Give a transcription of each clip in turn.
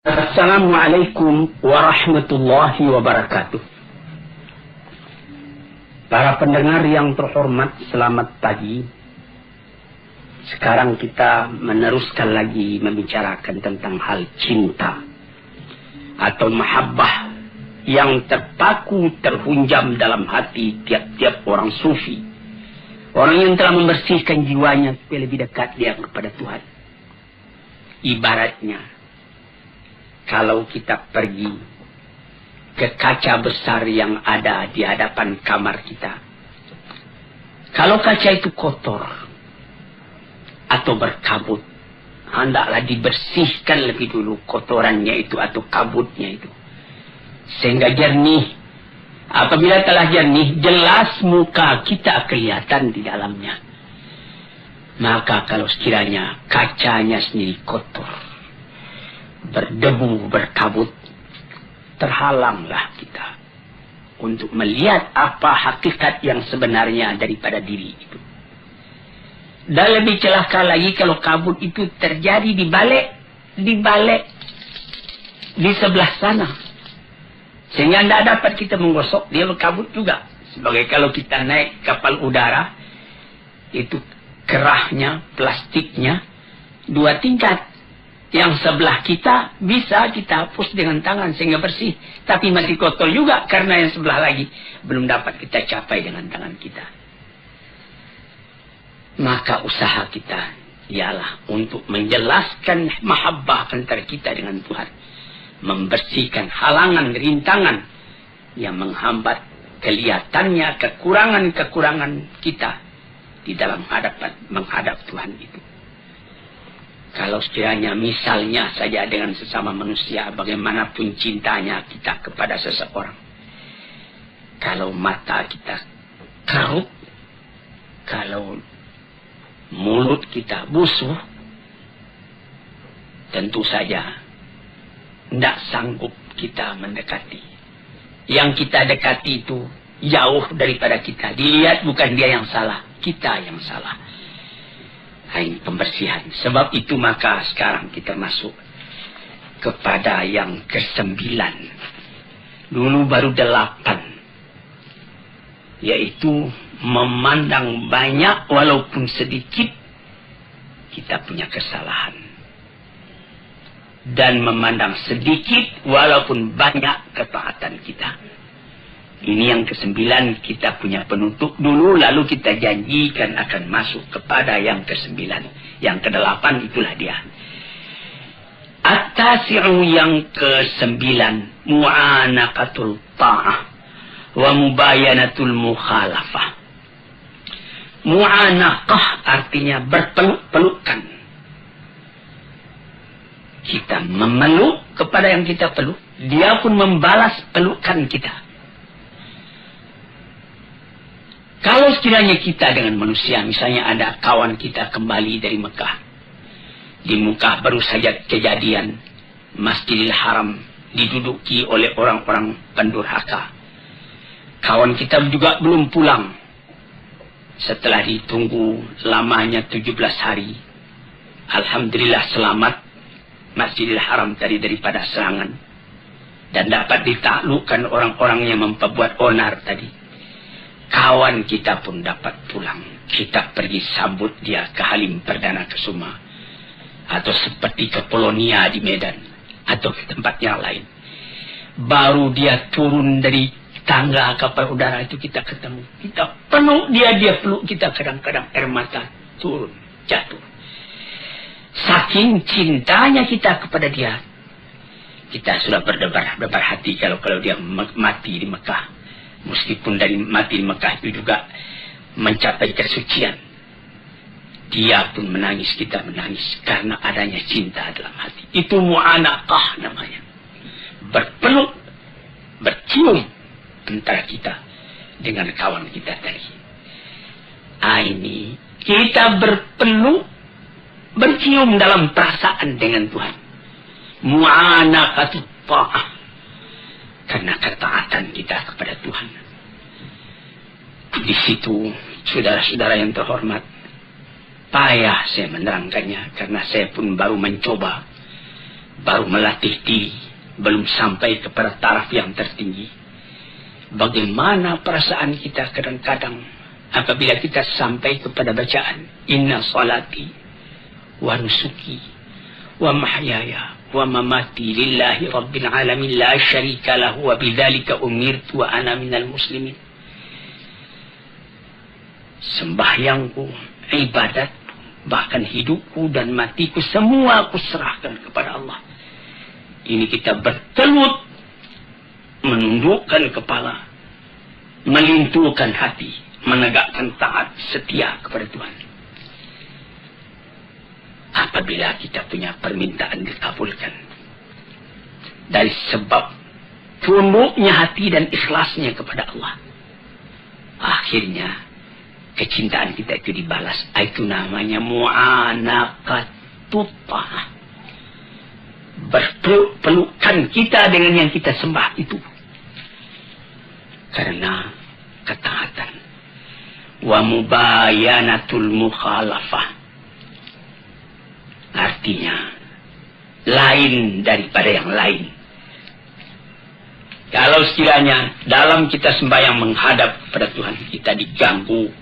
Assalamualaikum warahmatullahi wabarakatuh. Para pendengar yang terhormat, selamat pagi. Sekarang kita meneruskan lagi membicarakan tentang hal cinta atau mahabbah yang terpaku terhunjam dalam hati tiap-tiap orang sufi. Orang yang telah membersihkan jiwanya supaya lebih dekat dia kepada Tuhan. Ibaratnya, kalau kita pergi ke kaca besar yang ada di hadapan kamar kita. Kalau kaca itu kotor atau berkabut, hendaklah dibersihkan lebih dulu kotorannya itu atau kabutnya itu. Sehingga jernih. Apabila telah jernih, jelas muka kita kelihatan di dalamnya. Maka kalau sekiranya kacanya sendiri kotor, berdebu, berkabut, terhalanglah kita untuk melihat apa hakikat yang sebenarnya daripada diri itu. Dan lebih celaka lagi kalau kabut itu terjadi di balik di sebelah sana, sehingga tidak dapat kita menggosok, dia berkabut juga. Sebagai kalau kita naik kapal udara, itu kerahnya, plastiknya 2 tingkat. Yang sebelah kita bisa kita hapus dengan tangan sehingga bersih. Tapi masih kotor juga karena yang sebelah lagi belum dapat kita capai dengan tangan kita. Maka usaha kita ialah untuk menjelaskan mahabbah antara kita dengan Tuhan. Membersihkan halangan, rintangan yang menghambat kelihatannya kekurangan-kekurangan kita di dalam menghadap Tuhan itu. Kalau sekiranya misalnya saja dengan sesama manusia, bagaimanapun cintanya kita kepada seseorang. Kalau mata kita kerut, kalau mulut kita busuk, tentu saja tidak sanggup kita mendekati. Yang kita dekati itu jauh daripada kita. Dilihat bukan dia yang salah, kita yang salah. Ini pembersihan. Sebab itu maka sekarang kita masuk kepada yang ke-9. Dulu baru 8. Yaitu memandang banyak walaupun sedikit kita punya kesalahan. Dan memandang sedikit walaupun banyak ketaatan kita. Ini yang ke-9, kita punya penutup dulu, lalu kita janjikan akan masuk kepada yang ke-9. Yang ke-8 itulah dia. At-tasi'u yang ke-9, mu'anaqatul ta'ah wa mubayanatul mukhalafah. Mu'anaqah artinya berpeluk-pelukan. Kita memeluk kepada yang kita peluk, dia pun membalas pelukan kita. Kalau sekiranya kita dengan manusia, misalnya ada kawan kita kembali dari Mekah. Di Mekah baru saja kejadian Masjidil Haram diduduki oleh orang-orang pendurhaka. Kawan kita juga belum pulang. Setelah ditunggu lamanya 17 hari. Alhamdulillah selamat Masjidil Haram tadi daripada serangan. Dan dapat ditaklukkan orang-orang yang memperbuat onar tadi. Kawan kita pun dapat pulang. Kita pergi sambut dia ke Halim Perdana Kusuma. Atau seperti ke Polonia di Medan. Atau ke tempat yang lain. Baru dia turun dari tangga kapal udara itu kita ketemu. Kita peluk dia peluk kita. Kadang-kadang air mata turun, jatuh. Saking cintanya kita kepada dia. Kita sudah berdebar hati kalau dia mati di Mekah. Meskipun dari mati di Mekah itu juga mencapai kesucian. Dia pun menangis, kita menangis. Karena adanya cinta dalam hati. Itu mu'anaqah namanya. Berpeluk, bercium antara kita dengan kawan kita tadi. Ini kita berpeluk, bercium dalam perasaan dengan Tuhan. Mu'anaqatut ta'ah. Karena ketaatan kita kepada Tuhan. Di situ, saudara-saudara yang terhormat, payah saya menerangkannya karena saya pun baru mencoba baru melatih diri, belum sampai kepada taraf yang tertinggi. Bagaimana perasaan kita kadang-kadang apabila kita sampai kepada bacaan inna salati wa nusuki wa mahyaya wa mamati lillahi rabbil alamin la syarika lahu wa bidzalika umirtu wa ana minal muslimin. Sembahyangku, ibadatku, bahkan hidupku dan matiku semua aku serahkan kepada Allah. Ini kita bertelut, menundukkan kepala, melintuhkan hati, menegakkan taat setia kepada Tuhan. Apabila kita punya permintaan dikabulkan, dari sebab tunduknya hati dan ikhlasnya kepada Allah, akhirnya kecintaan kita itu dibalas. Itu namanya mu'anaqatut ta'ah. Berpelukan kita dengan yang kita sembah itu karena ketaatan. Wa mubayanatul mukhalafah, artinya lain daripada yang lain. Kalau sekiranya dalam kita sembahyang menghadap pada Tuhan, kita diganggu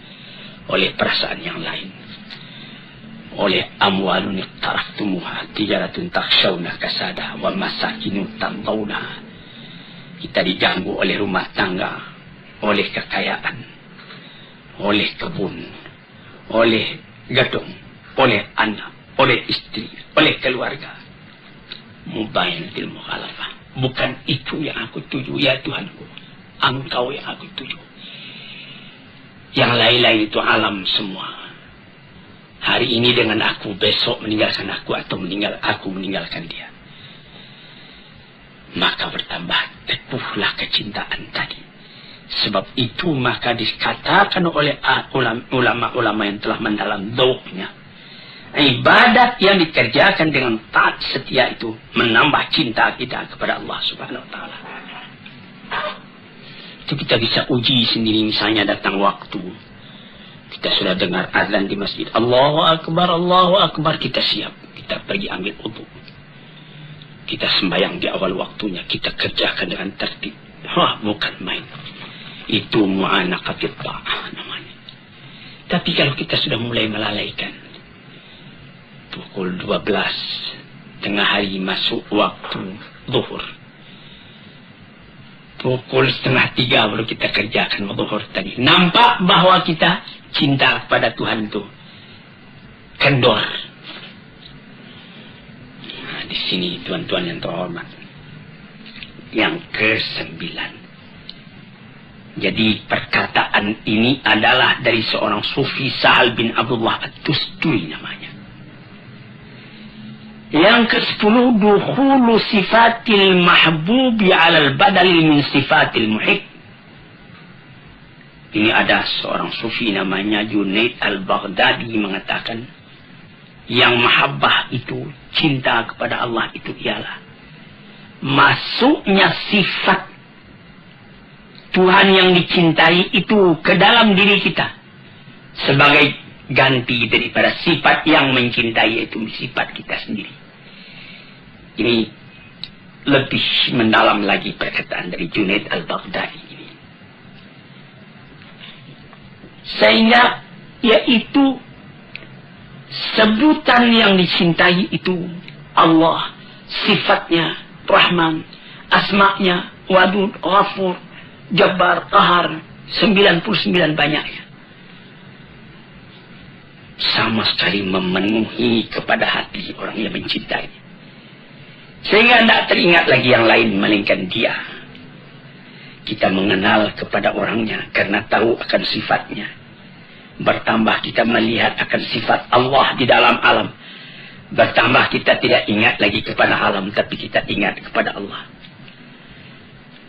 oleh perasaan yang lain, oleh amwalun iqtaraftumuha tijaratun takhshawna kasada wa masakinu tardawna. Kita diganggu oleh rumah tangga, oleh kekayaan, oleh kebun, oleh gedung, oleh anak, oleh istri, oleh keluarga. Mubayanatil mukhalafah. Bukan itu yang aku tuju, ya Tuhanku. Engkau yang aku tuju. Yang lain-lain itu alam semua. Hari ini dengan aku, besok meninggalkan aku, atau aku meninggalkan dia. Maka bertambah teguhlah kecintaan tadi. Sebab itu maka dikatakan oleh ulama-ulama yang telah mendalam dzauqnya, ibadat yang dikerjakan dengan taat setia itu menambah cinta kita kepada Allah Subhanahu wa taala. Itu kita bisa uji sendiri. Misalnya datang waktu, kita sudah dengar azan di masjid, Allahu Akbar, Allahu Akbar, kita siap, kita pergi ambil wudu, kita sembahyang di awal waktunya, kita kerjakan dengan tertib. Bukan main. Itu mu'anaqatut ta'ah namanya. Tapi kalau kita sudah mulai melalaikan, pukul 12 tengah hari masuk waktu zuhur, pukul 2:30 baru kita kerjakan zuhur tadi. Nampak bahwa kita cinta kepada Tuhan itu kendor. Nah, di sini tuan-tuan yang terhormat, yang ke-9. Jadi perkataan ini adalah dari seorang sufi, Sahal bin Abdullah At-Tusturi namanya. Yang ke-10, dukhulu sifatil mahbubi alal badalil min sifatil muhib. Ini ada seorang sufi namanya Junaid al-Baghdadi mengatakan, yang mahabbah itu, cinta kepada Allah itu ialah masuknya sifat Tuhan yang dicintai itu ke dalam diri kita sebagai ganti daripada sifat yang mencintai, yaitu sifat kita sendiri. Ini lebih mendalam lagi perkataan dari Junaid al-Baghdadi ini. Sehingga yaitu sebutan yang dicintai itu Allah, sifatnya Rahman, asma'nya Wadud, Ghafur, Jabbar, Qahar, 99 banyaknya. Sama sekali memenuhi kepada hati orang yang mencintai. Sehingga tidak teringat lagi yang lain melainkan dia. Kita mengenal kepada orangnya karena tahu akan sifatnya. Bertambah kita melihat akan sifat Allah di dalam alam. Bertambah kita tidak ingat lagi kepada alam, tapi kita ingat kepada Allah.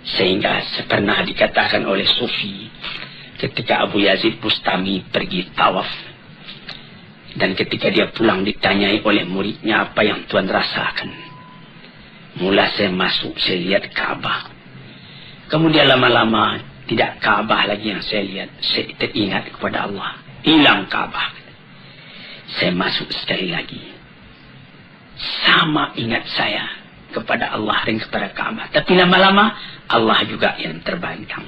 Sehingga pernah dikatakan oleh Sufi, ketika Abu Yazid Bustami pergi tawaf, dan ketika dia pulang ditanyai oleh muridnya, apa yang Tuan rasakan? Mula saya masuk, saya lihat Ka'bah. Kemudian lama-lama tidak Ka'bah lagi yang saya lihat, saya teringat kepada Allah. Hilang Ka'bah. Saya masuk sekali lagi. sama ingat saya kepada Allah dan kepada Ka'bah. Tapi lama-lama Allah juga yang terbentang.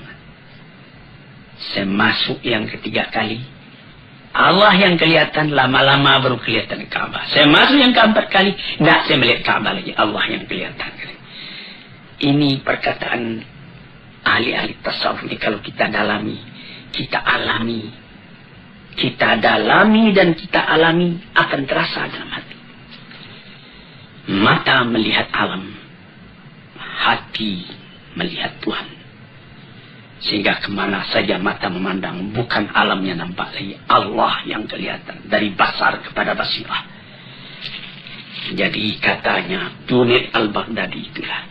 Saya masuk yang ketiga kali, Allah yang kelihatan, lama-lama baru kelihatan Ka'bah. Saya masuk yang keempat kali, tidak saya melihat Ka'bah lagi, Allah yang kelihatan. Ini perkataan ahli-ahli tasawuf ini kalau kita dalami, kita alami, kita dalami dan kita alami akan terasa dalam hati. Mata melihat alam, hati melihat Tuhan. Sehingga kemana saja mata memandang, bukan alamnya nampak lagi, Allah yang kelihatan. Dari basar kepada basirah. Jadi katanya Junaid al-Baghdadi itulah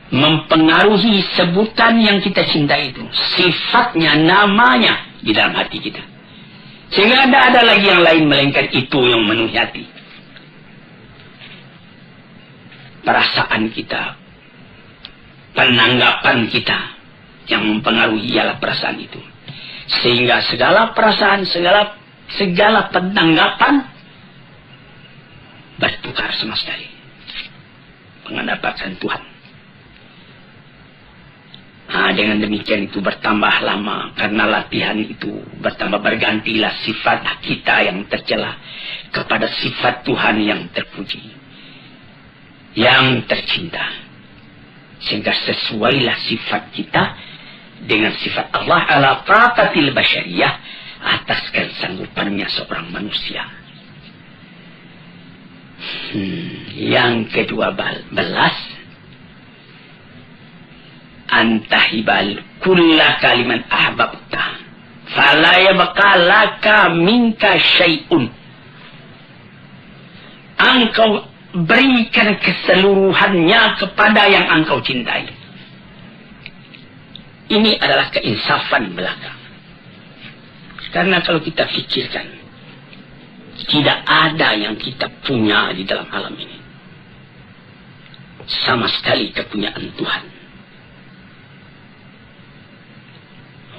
mempengaruhi sebutan yang kita cintai itu, sifatnya, namanya di dalam hati kita. Sehingga tidak ada lagi yang lain melainkan itu yang memenuhi hati. Perasaan kita, penanggapan kita yang mempengaruhi ialah perasaan itu. Sehingga segala perasaan, segala penanggapan bertukar sama sekali. Mendapatkan Tuhan. Dengan demikian itu bertambah lama karena latihan itu bertambah, bergantilah sifat kita yang tercela kepada sifat Tuhan yang terpuji, yang tercinta. Sehingga sesuailah sifat kita dengan sifat Allah ala taqatil basyariyah, atas kesanggupannya seorang manusia. Yang ke-12, antahibal kulla kaliman ahbabta fala yabqa laka minka syai'un. Engkau berikan keseluruhannya kepada yang engkau cintai. Ini adalah keinsafan belaka. Karena kalau kita fikirkan, tidak ada yang kita punya di dalam alam ini sama sekali kepunyaan Tuhan.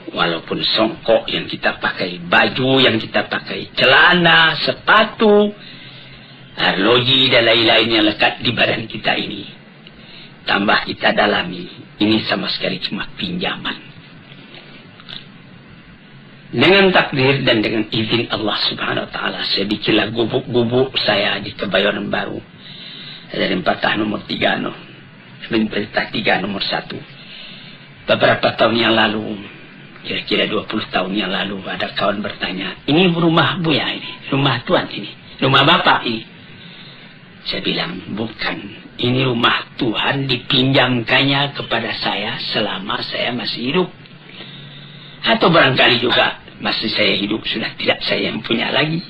Walaupun songkok yang kita pakai, baju yang kita pakai, celana, sepatu, arloji dan lain-lain yang lekat di badan kita ini, tambah kita dalami, ini sama sekali cuma pinjaman. Dengan takdir dan dengan izin Allah Subhanahu Wa Taala, saya bikinlah gubuk-gubuk saya di Kebayoran Baru dari Perintah nomor 3 nomor 1. Beberapa tahun yang lalu, kira-kira 20 tahun yang lalu, ada kawan bertanya, ini rumah Buya ini, rumah Tuhan ini, rumah Bapak ini. Saya bilang, bukan. Ini rumah Tuhan dipinjamkannya kepada saya selama saya masih hidup. Atau barangkali juga masih saya hidup sudah tidak saya yang punya lagi.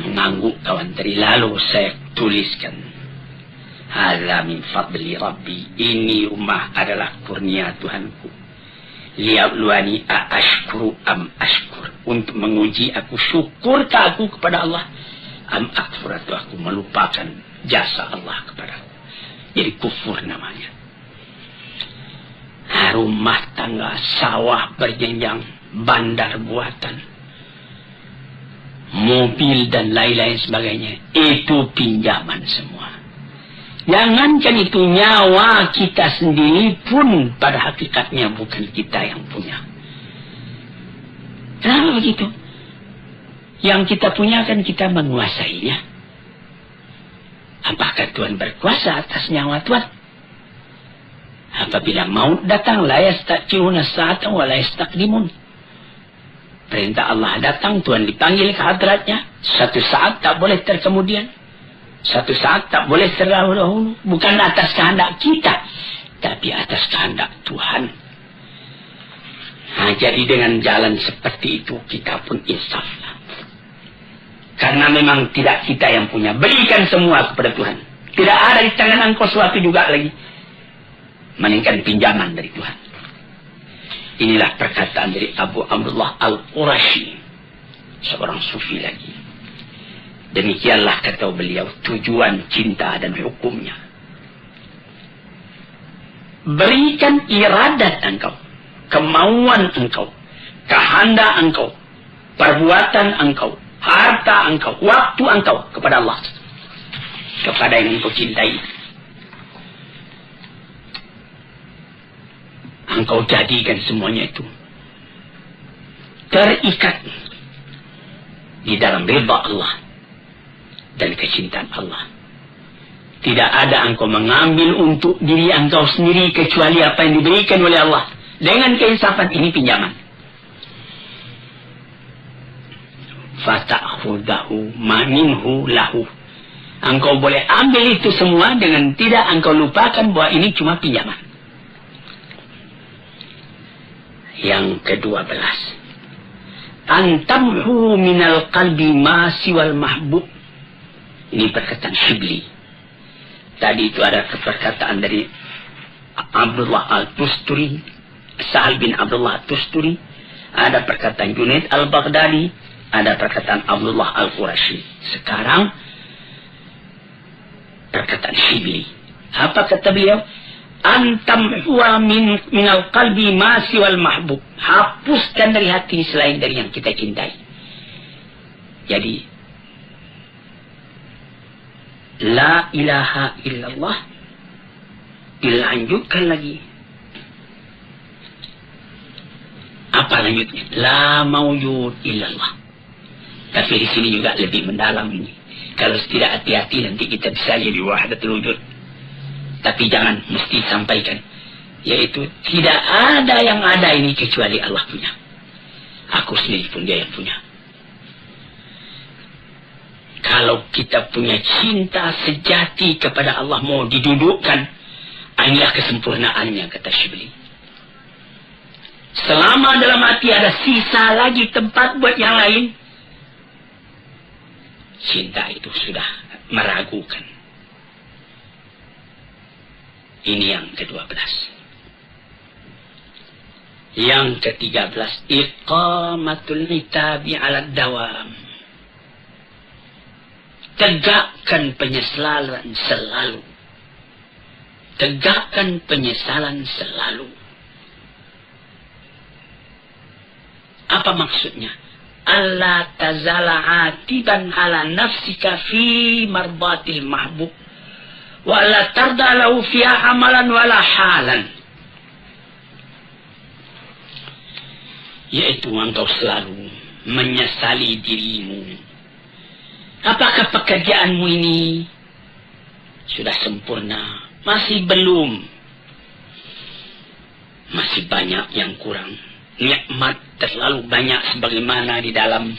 Mengangguk kawan tadi, lalu saya tuliskan, hadza min fadli Rabbi, ini rumah adalah kurnia Tuhanku. Liyabluwani ashkuru am ashkur, untuk menguji aku syukurkah aku kepada Allah, am akfur, atau aku melupakan jasa Allah kepada aku. Jadi kufur namanya. Rumah tangga, sawah berjenjang, bandar buatan, mobil dan lain-lain sebagainya, itu pinjaman semua. Jangankan itu, nyawa kita sendiri pun pada hakikatnya bukan kita yang punya. Kenapa begitu? Yang kita punya kan kita menguasainya. Apakah Tuhan berkuasa atas nyawa Tuhan? Apabila maut datang, la yasta'khiruna sa'atan wa la yastaqdimun. Perintah Allah datang, Tuhan dipanggil ke hadratnya, satu saat tak boleh terkemudian, satu saat tak boleh terdahulu. Bukan atas kehendak kita, tapi atas kehendak Tuhan. Jadi dengan jalan seperti itu kita pun insaflah. Karena memang tidak kita yang punya. Berikan semua kepada Tuhan. Tidak ada di tangan engkau sesuatu juga lagi, melainkan pinjaman dari Tuhan. Inilah perkataan dari Abu Amrullah Al-Qurashi, seorang sufi lagi. Demikianlah kata beliau tujuan cinta dan hukumnya. Berikan iradat engkau, kemauan engkau, kehendak engkau, perbuatan engkau, harta engkau, waktu engkau kepada Allah, kepada yang engkau cintai. Engkau jadikan semuanya itu terikat di dalam ridha Allah dan kecintaan Allah. Tidak ada engkau mengambil untuk diri engkau sendiri kecuali apa yang diberikan oleh Allah. Dengan keinsafan ini pinjaman. Fata'khudahu ma minhu lahu. Engkau boleh ambil itu semua dengan tidak engkau lupakan bahwa ini cuma pinjaman. Yang ke-12, antamhu minal qalbi ma siwal mahbub. Ini perkataan Shibli. Tadi itu ada perkataan dari Abdullah Al-Tusturi, Sahal bin Abdullah Al-Tusturi. Ada perkataan Junaid Al-Baghdadi. Ada perkataan Abdullah Al-Qurashi. Sekarang perkataan Shibli. Apa kata beliau? Antamhuwa minal qalbi ma siwal mahbub. Hapuskan dari hati selain dari yang kita cintai. Jadi la ilaha illallah dilanjutkan lagi. Apa lanjutnya? La maujud illallah. Tapi di sini juga lebih mendalam ini. Kalau tidak hati-hati nanti kita bisa jadi wahdatul wujud. Tapi jangan mesti sampaikan. Yaitu tidak ada yang ada ini kecuali Allah punya. Aku sendiri pun dia yang punya. Kalau kita punya cinta sejati kepada Allah mau didudukkan, inilah kesempurnaannya, kata Shibli. Selama dalam hati ada sisa lagi tempat buat yang lain, cinta itu sudah meragukan. Ini yang ke-12. Yang ke-13, iqamatul itabi ala dawam. Tegakkan penyesalan selalu. Tegakkan penyesalan selalu. Apa maksudnya? Allah tazala atiban ala nafsika fi marbatil mahbub. Wa la tarda lahu fiha amalan wala halan. Yaitu engkau selalu menyesali dirimu. Apakah pekerjaanmu ini sudah sempurna? Masih belum. Masih banyak yang kurang. Nikmat terlalu banyak sebagaimana di dalam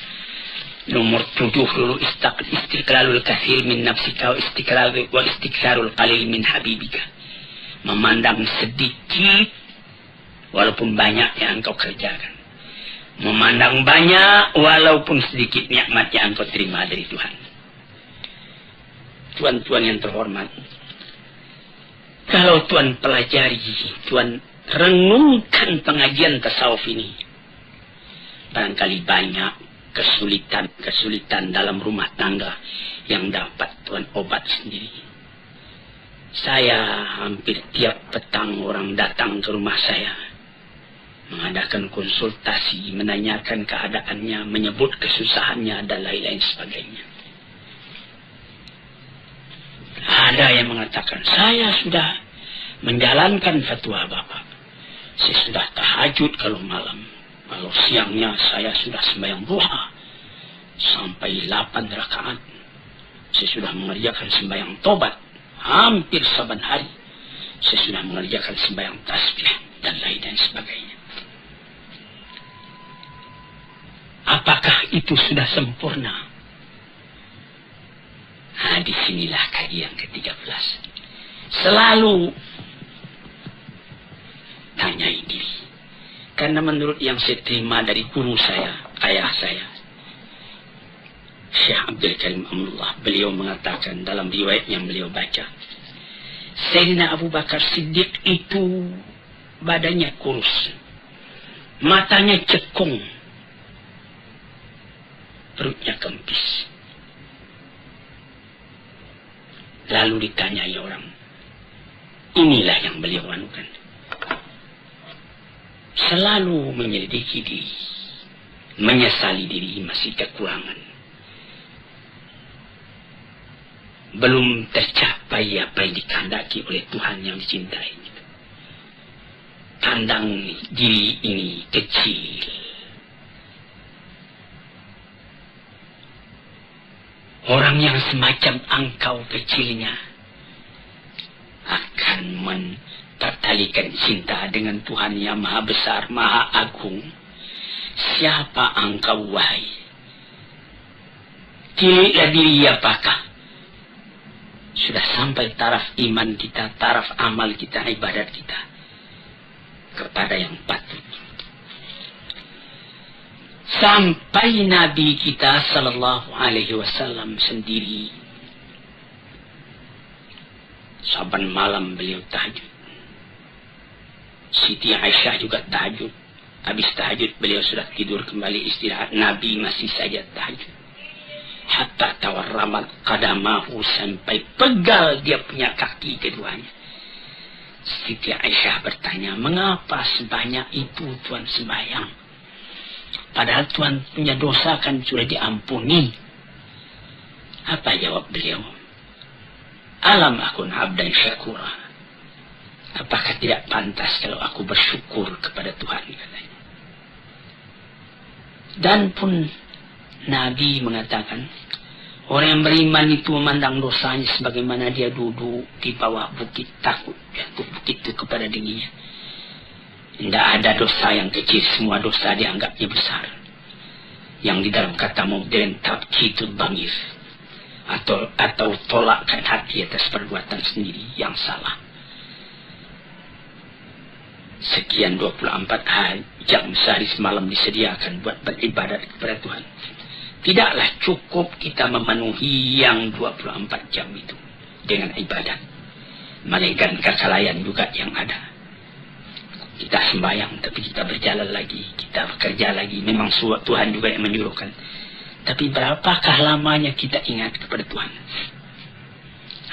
nomor 7 dulu, istiqlalul kathir min nafsika wa istiqsarul qalil min habibika. Memandang sedikit walaupun banyak yang engkau kerjakan. Memandang banyak walaupun sedikit nikmat yang engkau terima dari Tuhan. Tuan-tuan yang terhormat, kalau Tuan pelajari, Tuan renungkan pengajian tasawuf ini, barangkali banyak kesulitan dalam rumah tangga yang dapat Tuan obat sendiri. Saya hampir tiap petang orang datang ke rumah saya, mengadakan konsultasi, menanyakan keadaannya, menyebut kesusahannya dan lain-lain sebagainya. Ada yang mengatakan, saya sudah menjalankan fatwa Bapak. Saya sudah tahajud kalau malam. Kalau siangnya saya sudah sembahyang duha sampai 8 rakaat. Saya sudah mengerjakan sembahyang tobat hampir saban hari. Saya sudah mengerjakan sembahyang tasbih dan lain-lain sebagainya. Apakah itu sudah sempurna? Nah, disinilah kajian ke-13. Selalu tanyai diri. Karena menurut yang saya terima dari guru saya, ayah saya, Syekh Abdul Karim Amrullah, beliau mengatakan dalam riwayat yang beliau baca, Sayyidina Abu Bakar Siddiq itu badannya kurus, matanya cekung, perutnya kempis. Lalu ditanyai orang, inilah yang beliau anukan. Selalu menyelidiki diri, menyesali diri masih kekurangan. belum tercapai apa yang dikehendaki oleh Tuhan yang dicintai. Pandang diri ini kecil. Orang yang semacam engkau kecilnya akan mempertalikan cinta dengan Tuhan yang maha besar, maha agung. Siapa engkau wahai? Tiliklah diri apakah sudah sampai taraf iman kita, taraf amal kita, ibadat kita kepada yang patut. Sampai Nabi kita sallallahu alaihi wasallam sendiri saban malam beliau tahajud. Siti Aisyah juga tahajud. Habis tahajud beliau sudah tidur kembali istirahat. Nabi masih saja tahajud. Hatta tawarramat qadamahu, sampai pegal dia punya kaki keduanya. Siti Aisyah bertanya, mengapa sebanyak itu Tuhan sembahyang? Padahal Tuhan punya dosa kan sudah diampuni. Apa jawab beliau? Alam akun abdan syakura. Apakah tidak pantas kalau aku bersyukur kepada Tuhan, katanya. Dan pun Nabi mengatakan, orang yang beriman itu memandang dosanya sebagaimana dia duduk di bawah bukit, takut jatuh bukit itu kepada dirinya. Tidak ada dosa yang kecil, semua dosa dianggapnya besar. Yang di dalam kata modern tabkitul bangir, atau tolakkan hati atas perbuatan sendiri yang salah. Sekian 24 jam sehari semalam disediakan buat beribadat kepada Tuhan. Tidaklah cukup kita memenuhi yang 24 jam itu dengan ibadat. Melainkan kelalaian juga yang ada. Kita sembahyang, tapi kita berjalan lagi, kita bekerja lagi. Memang Tuhan juga yang menyuruhkan. Tapi berapakah lamanya kita ingat kepada Tuhan?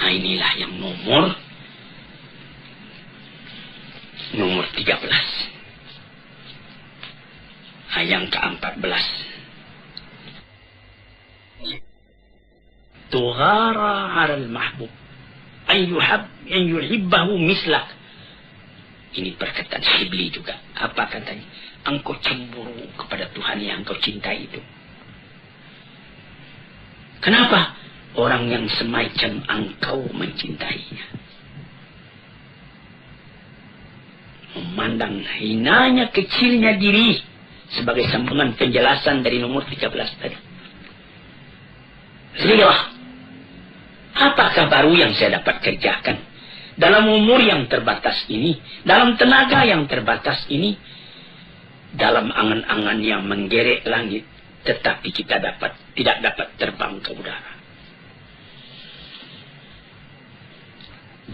Nah, inilah yang nomor 13. Yang ke-14. Tughara 'alal mahbub an yuhibbahu mislak. Ini perkataan Syibli juga. Apa katanya? Engkau cemburu kepada Tuhan yang engkau cintai itu. Kenapa? Orang yang semacam engkau mencintainya. Memandang hinanya, kecilnya diri. Sebagai sambungan penjelasan dari nomor 13 tadi. Lihat, apakah baru yang saya dapat kerjakan? Dalam umur yang terbatas ini, dalam tenaga yang terbatas ini, dalam angan-angan yang menggerek langit, tetapi kita tidak dapat terbang ke udara.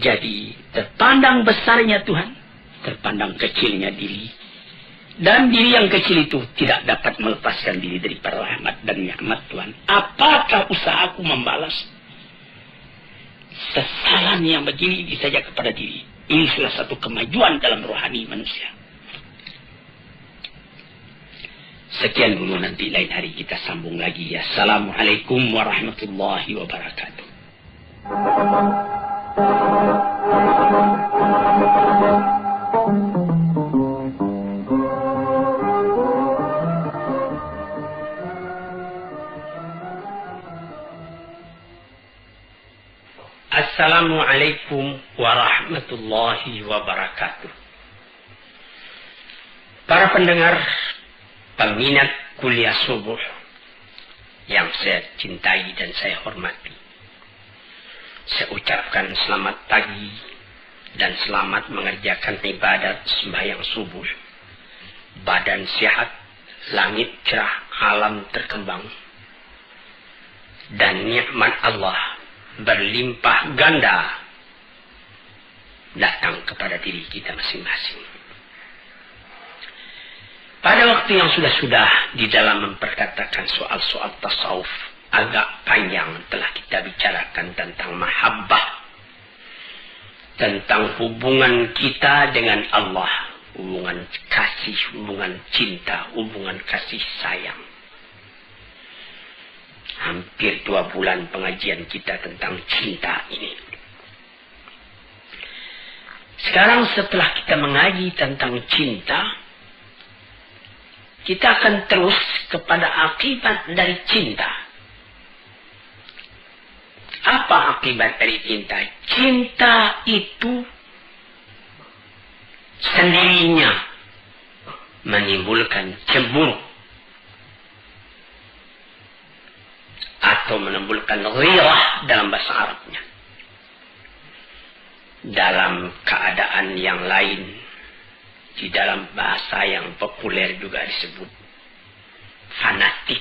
Jadi, terpandang besarnya Tuhan, terpandang kecilnya diri, dan diri yang kecil itu tidak dapat melepaskan diri dari rahmat dan nikmat Tuhan. Apakah usahaku membalas kesalahan yang begini saja kepada diri? Ini salah satu kemajuan dalam rohani manusia. Sekian dulu, nanti lain hari kita sambung lagi. Assalamualaikum warahmatullahi wabarakatuh. Assalamualaikum warahmatullahi wabarakatuh. Para pendengar, peminat kuliah subuh yang saya cintai dan saya hormati, saya ucapkan selamat pagi dan selamat mengerjakan ibadat sembahyang subuh. Badan sehat, langit cerah, alam terkembang, dan nikmat Allah berlimpah ganda datang kepada diri kita masing-masing. Pada waktu yang sudah-sudah di dalam memperkatakan soal-soal tasawuf, agak panjang telah kita bicarakan tentang mahabbah, tentang hubungan kita dengan Allah, hubungan kasih, hubungan cinta, hubungan kasih sayang. hampir 2 bulan pengajian kita tentang cinta ini. Sekarang setelah kita mengaji tentang cinta, kita akan terus kepada akibat dari cinta. Apa akibat dari cinta? Cinta itu sendirinya menimbulkan cemburu atau menimbulkan ghirah dalam bahasa Arabnya. Dalam keadaan yang lain, di dalam bahasa yang populer juga disebut fanatik.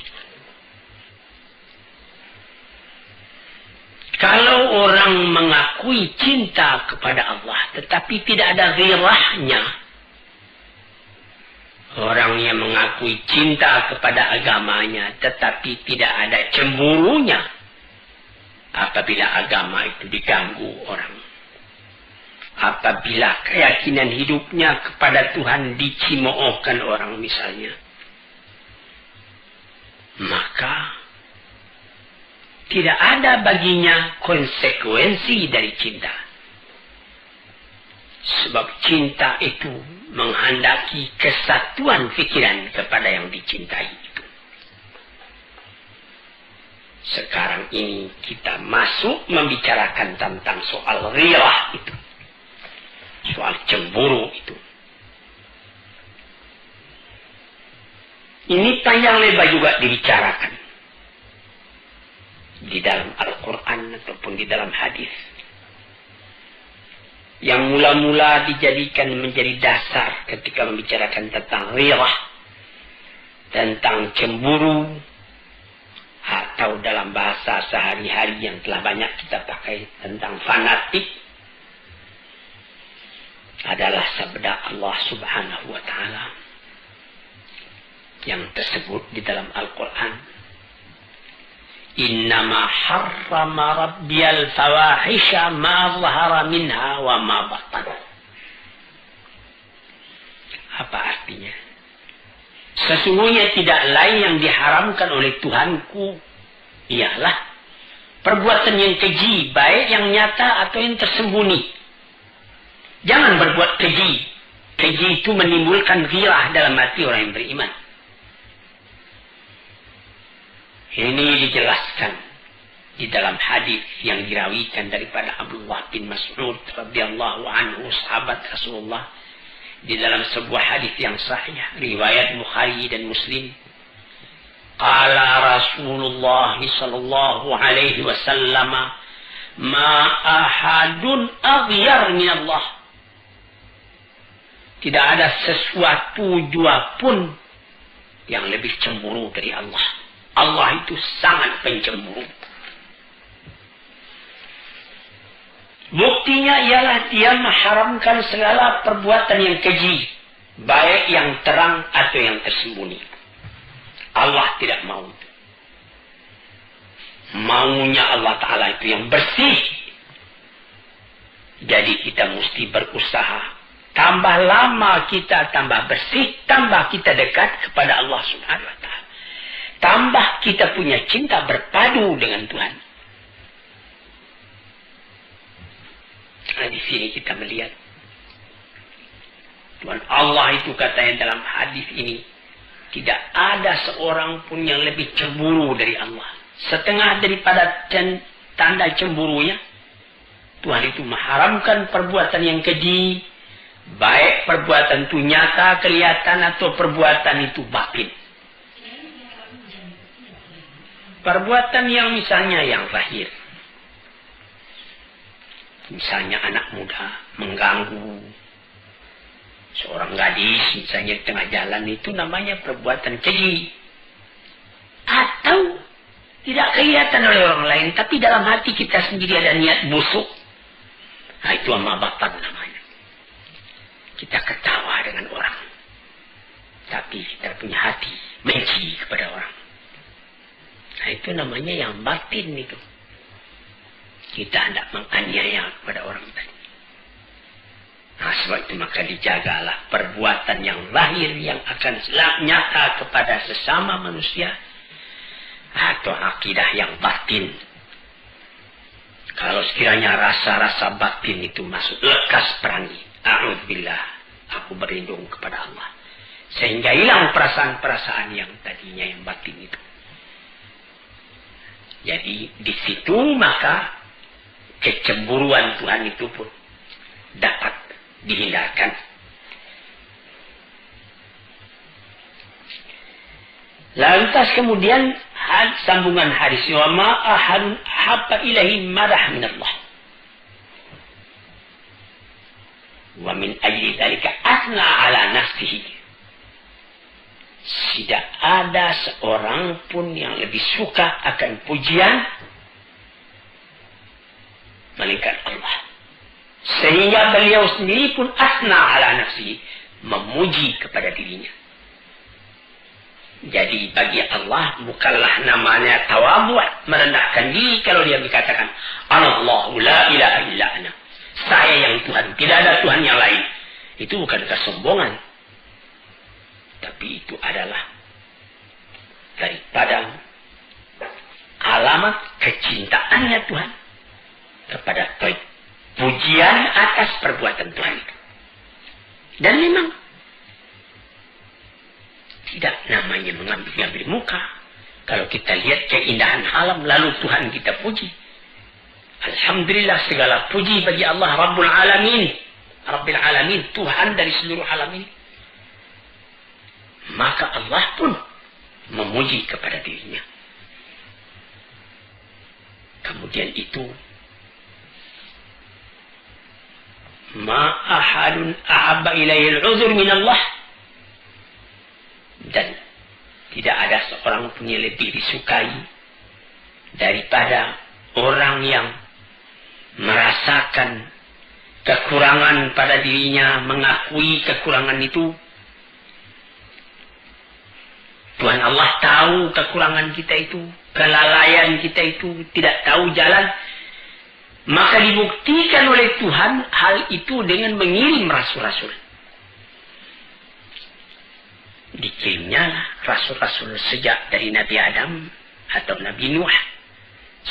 Kalau orang mengakui cinta kepada Allah tetapi tidak ada ghirahnya, orang yang mengakui cinta kepada agamanya tetapi tidak ada cemburunya apabila agama itu diganggu orang, apabila keyakinan hidupnya kepada Tuhan dicemoohkan orang misalnya, maka tidak ada baginya konsekuensi dari cinta. Sebab cinta itu menghendaki kesatuan pikiran kepada yang dicintai itu. Sekarang ini kita masuk membicarakan tentang soal ghirah itu. Soal cemburu itu. Ini panjang lebar juga dibicarakan di dalam Al-Quran ataupun di dalam hadis. Yang mula-mula dijadikan menjadi dasar ketika membicarakan tentang ghirah, tentang cemburu, atau dalam bahasa sehari-hari yang telah banyak kita pakai tentang fanatik, adalah sabda Allah Subhanahu wa Ta'ala yang tersebut di dalam Al-Quran. Innama harrama rabbiyal fawahisha ma zahara minha wa ma batan. Apa artinya? Sesungguhnya tidak lain yang diharamkan oleh Tuhanku ialah perbuatan yang keji, baik yang nyata atau yang tersembunyi. Jangan berbuat keji. Keji itu menimbulkan ghirah dalam hati orang yang beriman. Ini dijelaskan di dalam hadis yang dirawikan daripada Abdullah bin Mas'ud radhiyallahu anhu, sahabat Rasulullah, di dalam sebuah hadis yang sahih riwayat Bukhari dan Muslim. Qala Rasulullah sallallahu alaihi wasallam, ma ahadun aghyar min Allah. Tidak ada sesuatu jua pun yang lebih cemburu dari Allah. Allah itu sangat pencemburu. Buktinya ialah dia mengharamkan segala perbuatan yang keji, baik yang terang atau yang tersembunyi. Allah tidak mau. Maunya Allah Ta'ala itu yang bersih. Jadi kita mesti berusaha. Tambah lama kita tambah bersih, tambah kita dekat kepada Allah Subhanahu wa Ta'ala. Tambah kita punya cinta berpadu dengan Tuhan. Nah, di sini kita melihat Tuhan Allah itu katanya dalam hadis ini, tidak ada seorang pun yang lebih cemburu dari Allah. Setengah daripada tanda cemburunya, Tuhan itu mengharamkan perbuatan yang keji, baik perbuatan itu nyata, kelihatan, atau perbuatan itu batin. Perbuatan yang misalnya yang lahir. Misalnya anak muda mengganggu seorang gadis misalnya di tengah jalan, itu namanya perbuatan keji. Atau tidak kelihatan oleh orang lain, tapi dalam hati kita sendiri ada niat busuk. Nah, itu amabatan namanya. Kita ketawa dengan orang, tapi kita punya hati benci kepada orang. Nah, itu namanya yang batin itu. Kita hendak menganiaya kepada orang tadi. Nah, sebab itu maka dijagalah perbuatan yang lahir yang akan nyata kepada sesama manusia atau akidah yang batin. Kalau sekiranya rasa-rasa batin itu masuk, lekas perangi. A'udzubillah, aku berlindung kepada Allah. Sehingga hilang perasaan-perasaan yang tadinya yang batin itu. Jadi di situ maka kecemburuan Tuhan itu pun dapat dihindarkan. Lantas kemudian sambungan hadis, wa ma ahadun habba ilahi madah minallah. Wa min ajli dzalika asna ala nafsihi. Tidak ada seorang pun yang lebih suka akan pujian melainkan Allah. Sehingga beliau sendiri pun asna ala nafsihi, memuji kepada dirinya. Jadi bagi Allah bukanlah namanya tawadhu, merendahkan diri kalau dia dikatakan Allahu la ilaha illa ana. Saya yang Tuhan, tidak ada Tuhan yang lain. Itu bukan kesombongan. Tapi itu adalah daripada alamat kecintaannya Tuhan kepada Tuhan. Pujian atas perbuatan Tuhan itu. Dan memang tidak namanya mengambil muka. Kalau kita lihat keindahan alam lalu Tuhan kita puji. Alhamdulillah, segala puji bagi Allah Rabbul Alamin. Rabbil Alamin, Tuhan dari seluruh alam ini. Maka Allah pun memuji kepada dirinya. Kemudian itu ma ahadun ahabba ilayhi al-'udhr min Allah. Dan tidak ada seorang pun yang lebih disukai daripada orang yang merasakan kekurangan pada dirinya, mengakui kekurangan itu. Tuhan Allah tahu kekurangan kita itu, kelalaian kita itu, tidak tahu jalan. Maka dibuktikan oleh Tuhan hal itu dengan mengirim rasul-rasul. Dikirimnya rasul-rasul sejak dari Nabi Adam atau Nabi Nuh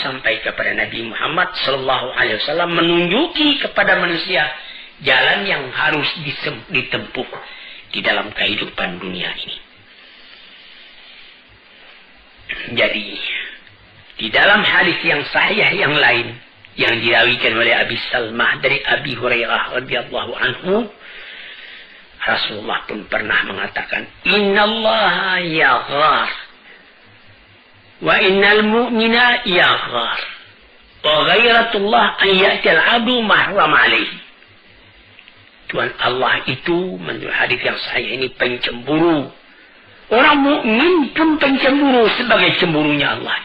sampai kepada Nabi Muhammad sallallahu alaihi wasallam, menunjuki kepada manusia jalan yang harus ditempuh di dalam kehidupan dunia ini. Jadi di dalam hadis yang sahih yang lain yang dirawikan oleh Abi Salmah dari Abi Hurairah radhiyallahu anhu, Rasulullah pun pernah mengatakan, innallaha yaghar wa innal mu'mina yaghar wa ghairatullah an ya'ti al-'abdu mahram alaihi. Tuhan Allah itu menurut hadis yang sahih ini pencemburu. Orang mukmin pun pencemburu sebagai cemburunya Allah.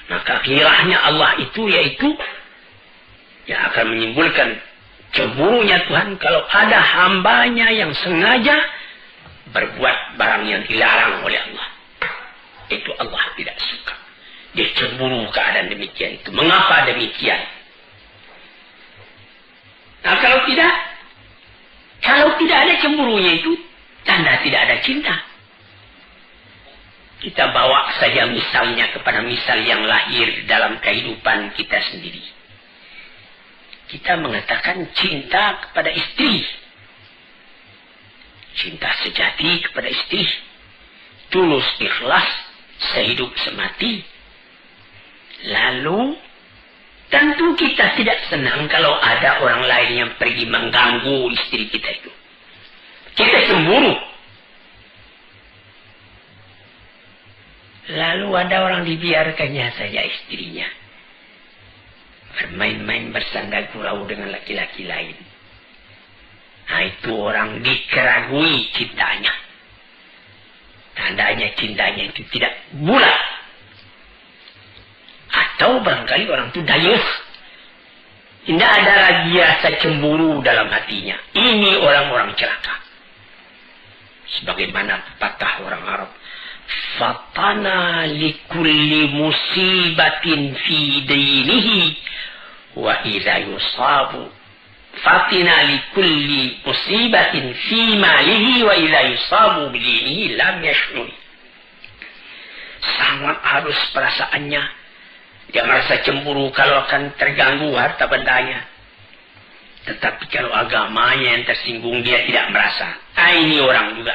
Maka kirahnya Allah itu yaitu yang akan menimbulkan cemburunya Tuhan kalau ada hambanya yang sengaja berbuat barang yang dilarang oleh Allah. Itu Allah tidak suka. Dia cemburu keadaan demikian itu. Mengapa demikian? Nah kalau tidak ada cemburunya itu, tanda tidak ada cinta. Kita bawa saja misalnya kepada misal yang lahir dalam kehidupan kita sendiri. Kita mengatakan cinta kepada istri. Cinta sejati kepada istri. Tulus ikhlas, sehidup semati. Lalu, tentu kita tidak senang kalau ada orang lain yang pergi mengganggu istri kita itu. Kita cemburu. Lalu ada orang dibiarkannya saja istrinya bermain-main bersanda gurau dengan laki-laki lain. Nah itu orang dikeragui cintanya. Tandanya cintanya itu tidak bulat. Atau barangkali orang itu dayus. Tidak ada lagi rasa cemburu dalam hatinya. Ini orang-orang celaka. Sebagaimana pepatah orang Arab. Fatana likulli musibatin fi dinihi wa idza yusabu. Fatina likulli musibatin fi malihi wa idza yusabu bidinihi lam yash'ur. sangat halus perasaannya. Dia merasa cemburu kalau akan terganggu harta bendanya. Tetapi kalau agamanya yang tersinggung, dia tidak merasa. Ini orang juga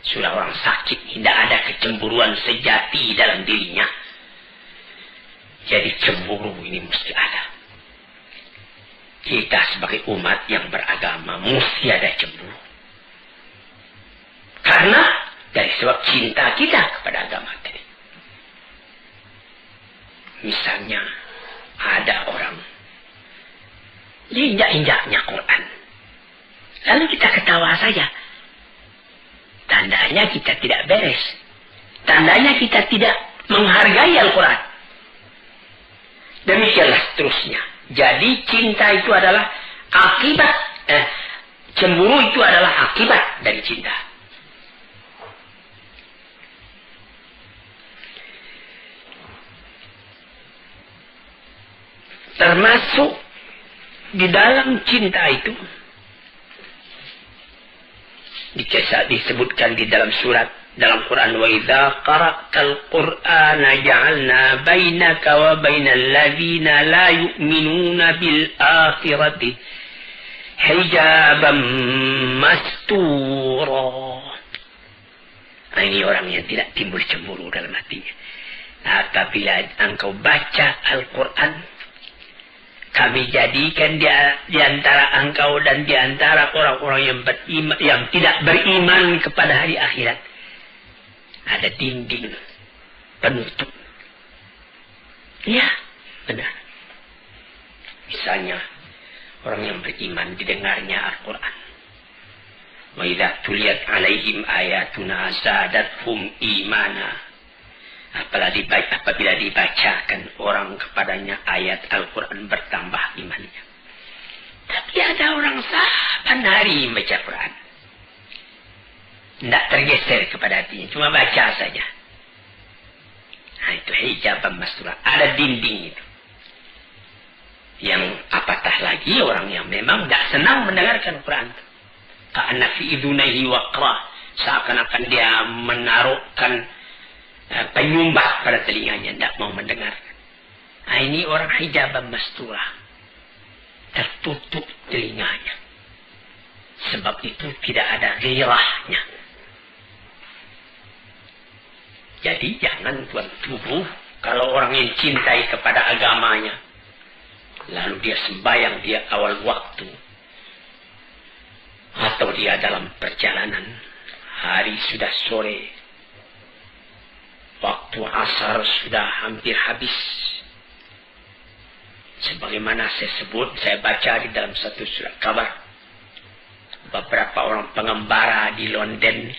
sudah orang sakit, tidak ada kecemburuan sejati dalam dirinya. Jadi cemburu ini mesti ada. Kita sebagai umat yang beragama mesti ada cemburu. Karena dari sebab cinta kita kepada agama tadi. Misalnya ada orang injak-injaknya Quran, lalu kita ketawa saja. Tandanya kita tidak beres. Tandanya kita tidak menghargai Al-Quran. Demikianlah seterusnya. Jadi cinta itu adalah akibat, cemburu itu adalah akibat dari cinta. Termasuk di dalam cinta itu disebutkan di dalam surat dalam Quran, wa idza qara'tal qur'ana ja'alna bainaka wa bainal ladzina la yu'minuna bil akhirati hijaban mastura. Ini orang yang tidak timbul cemburu dalam hatinya. Apabila engkau baca Al-Quran, kami jadikan di antara engkau dan di antara orang-orang yang beriman, yang tidak beriman kepada hari akhirat, ada dinding penutup. Ya, benar. Misalnya orang yang beriman didengarnya Al-Quran. Wa idza tuliyat alaihim ayatuna zadathum imana. Apabila dibacakan orang kepadanya ayat Al-Quran, bertambah imannya. Tapi ada orang saban hari baca Quran, tidak tergeser kepada hatinya, cuma baca saja. Nah, itu hijab mastura, ada dinding itu. Yang apatah lagi orang yang memang tidak senang mendengarkan Quran. Ka'anna fi idunaihi waqra, seakan-akan dia menaruhkan penyumbah pada telinganya, tidak mau mendengar. Nah, ini orang hijab mastura, tertutup telinganya. Sebab itu tidak ada gairahnya. Jadi jangan tuan tubuh kalau orang yang cintai kepada agamanya, lalu dia sembahyang dia awal waktu, atau dia dalam perjalanan, hari sudah sore, waktu asar sudah hampir habis. Sebagaimana saya baca di dalam satu surat kabar, beberapa orang pengembara di London,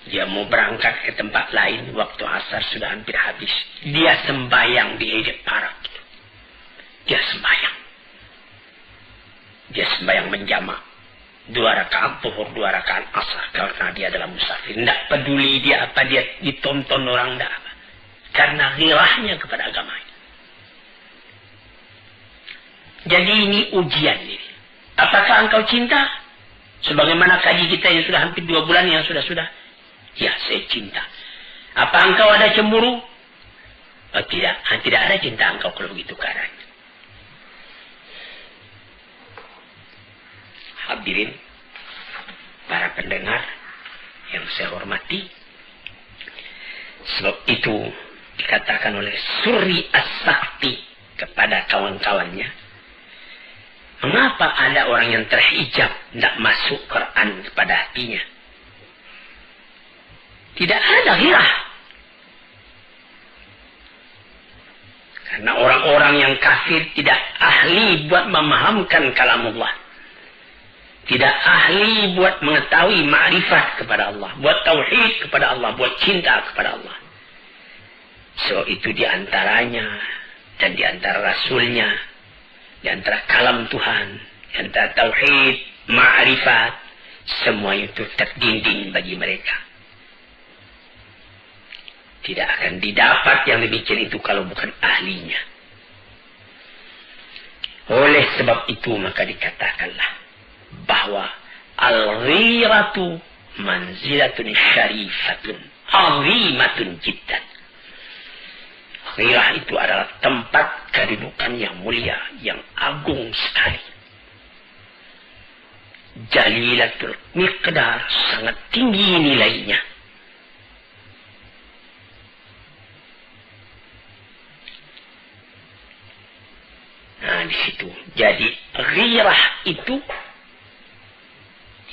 dia mau berangkat ke tempat lain, waktu asar sudah hampir habis. Dia sembahyang di Hyde Park. Dia sembahyang menjamak. 2 rakaat zuhur, 2 rakaat asar, karena dia adalah musafir. Tidak peduli dia apa, dia ditonton orang, tidak apa. Karena ghirahnya kepada agamanya. Jadi ini ujian ini. Apakah engkau cinta? Sebagaimana kaji kita yang sudah hampir 2 bulan yang sudah-sudah. Ya, saya cinta. Apa engkau ada cemburu? Oh, tidak. Tidak ada cinta engkau kalau begitu keadaannya. Hadirin, para pendengar yang saya hormati, sebab itu dikatakan oleh Suri As-Sakti kepada kawan-kawannya, mengapa ada orang yang terhijab tidak masuk Quran kepada hatinya? Tidak ada ghirah. Karena orang-orang yang kafir tidak ahli buat memahamkan kalamullah. Tidak ahli buat mengetahui ma'rifat kepada Allah, buat tauhid kepada Allah, buat cinta kepada Allah. So itu diantaranya dan diantara Rasulnya, diantara kalam Tuhan, diantara tauhid, ma'rifat, semua itu terdinding bagi mereka. Tidak akan didapat yang demikian itu kalau bukan ahlinya. Oleh sebab itu maka dikatakanlah bahwa al-ghiratu manzilatun syarifatun azimatun jiddan. Ghirah itu adalah tempat kedudukan yang mulia, yang agung sekali. Jalilatul miqdar, sangat tinggi nilainya. Nah, di situ. Jadi ghirah itu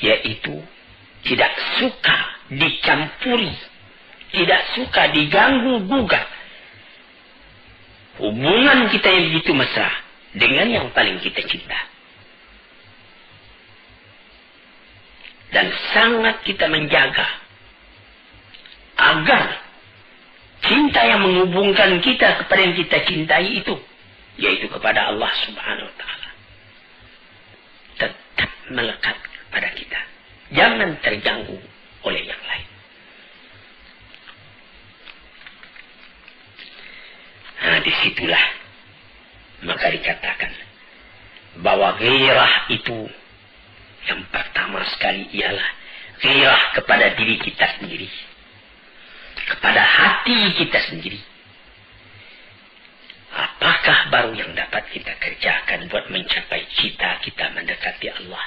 yaitu tidak suka dicampuri, tidak suka diganggu gugat hubungan kita yang begitu mesra dengan yang paling kita cinta. Dan sangat kita menjaga agar cinta yang menghubungkan kita kepada yang kita cintai itu, yaitu kepada Allah Subhanahu wa Ta'ala, tetap melekat kepada kita. Jangan terganggu oleh yang lain. Nah, disitulah maka dikatakan bahwa ghirah itu yang pertama sekali ialah ghirah kepada diri kita sendiri, kepada hati kita sendiri. Apakah baru yang dapat kita kerjakan buat mencapai cita kita mendekati Allah?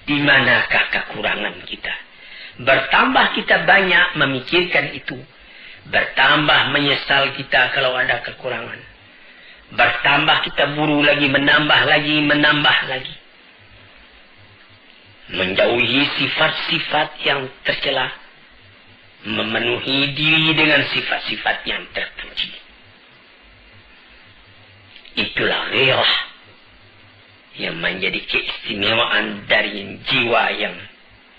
Di manakah kekurangan kita? Bertambah kita banyak memikirkan itu, bertambah menyesal kita kalau ada kekurangan. Bertambah kita buru lagi, menambah lagi. Menjauhi sifat-sifat yang tercela, memenuhi diri dengan sifat-sifat yang terpuji. Itulah ghirah yang menjadi keistimewaan dari jiwa yang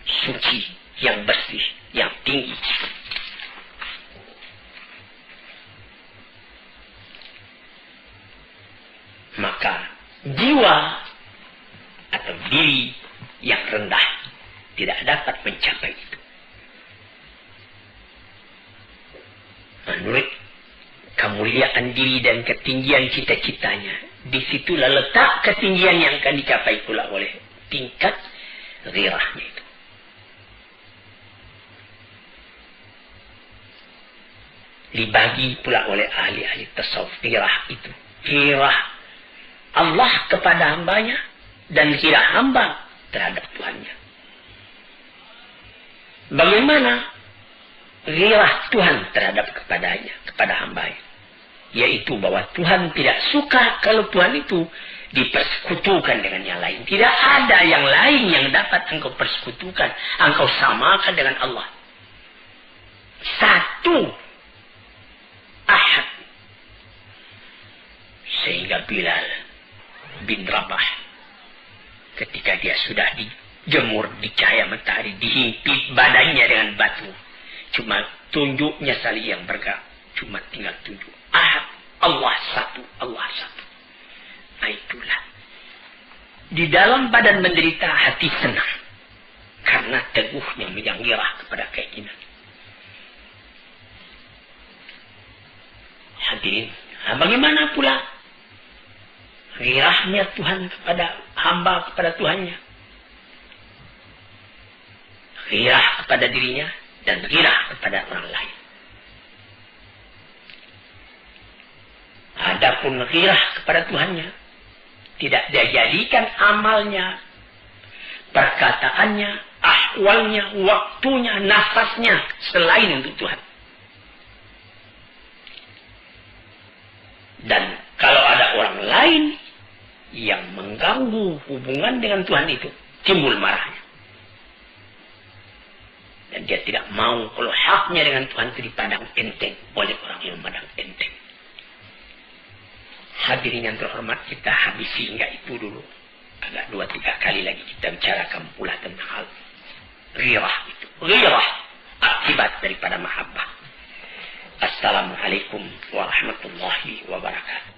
suci, yang bersih, yang tinggi. Maka jiwa atau diri yang rendah tidak dapat mencapai itu. Menurut kemuliaan diri dan ketinggian cita-citanya, disitulah letak ketinggian yang akan dicapai pula oleh tingkat ghirahnya itu. Dibagi pula oleh ahli-ahli tasawuf ghirah itu. Ghirah Allah kepada hambanya dan ghirah hamba terhadap Tuhannya. Bagaimana ghirah Tuhan terhadap kepadanya, kepada hambanya? Yaitu bahwa Tuhan tidak suka kalau Tuhan itu dipersekutukan dengan yang lain. Tidak ada yang lain yang dapat engkau persekutukan, engkau samakan dengan Allah. Satu, ahad. Sehingga Bilal bin Rabah, ketika dia sudah dijemur di cahaya matahari, dihimpit badannya dengan batu, cuma tunjuknya saja yang bergerak, cuma tinggal tunjuk. Ahad, Allah satu, Allah satu. Nah, itulah. Di dalam badan menderita, hati senang. Karena teguhnya yang ghirah kepada keinginan. Hadirin, bagaimana pula ghirahnya Tuhan kepada hamba, kepada Tuhannya? Ghirah kepada dirinya dan ghirah kepada orang lain. Adapun ghirah kepada Tuhannya, tidak dia jadikan amalnya, perkataannya, ahwalnya, waktunya, nafasnya selain untuk Tuhan. Dan kalau ada orang lain yang mengganggu hubungan dengan Tuhan itu, timbul marahnya. Dan dia tidak mau kalau haknya dengan Tuhan itu dipandang enteng oleh orang yang memandang enteng. Hadirin yang terhormat, kita habisi hingga itu dulu. Agak 2-3 kali lagi kita bicarakan pula tentang hal ghirah itu. Ghirah akibat daripada mahabbah. Assalamualaikum warahmatullahi wabarakatuh.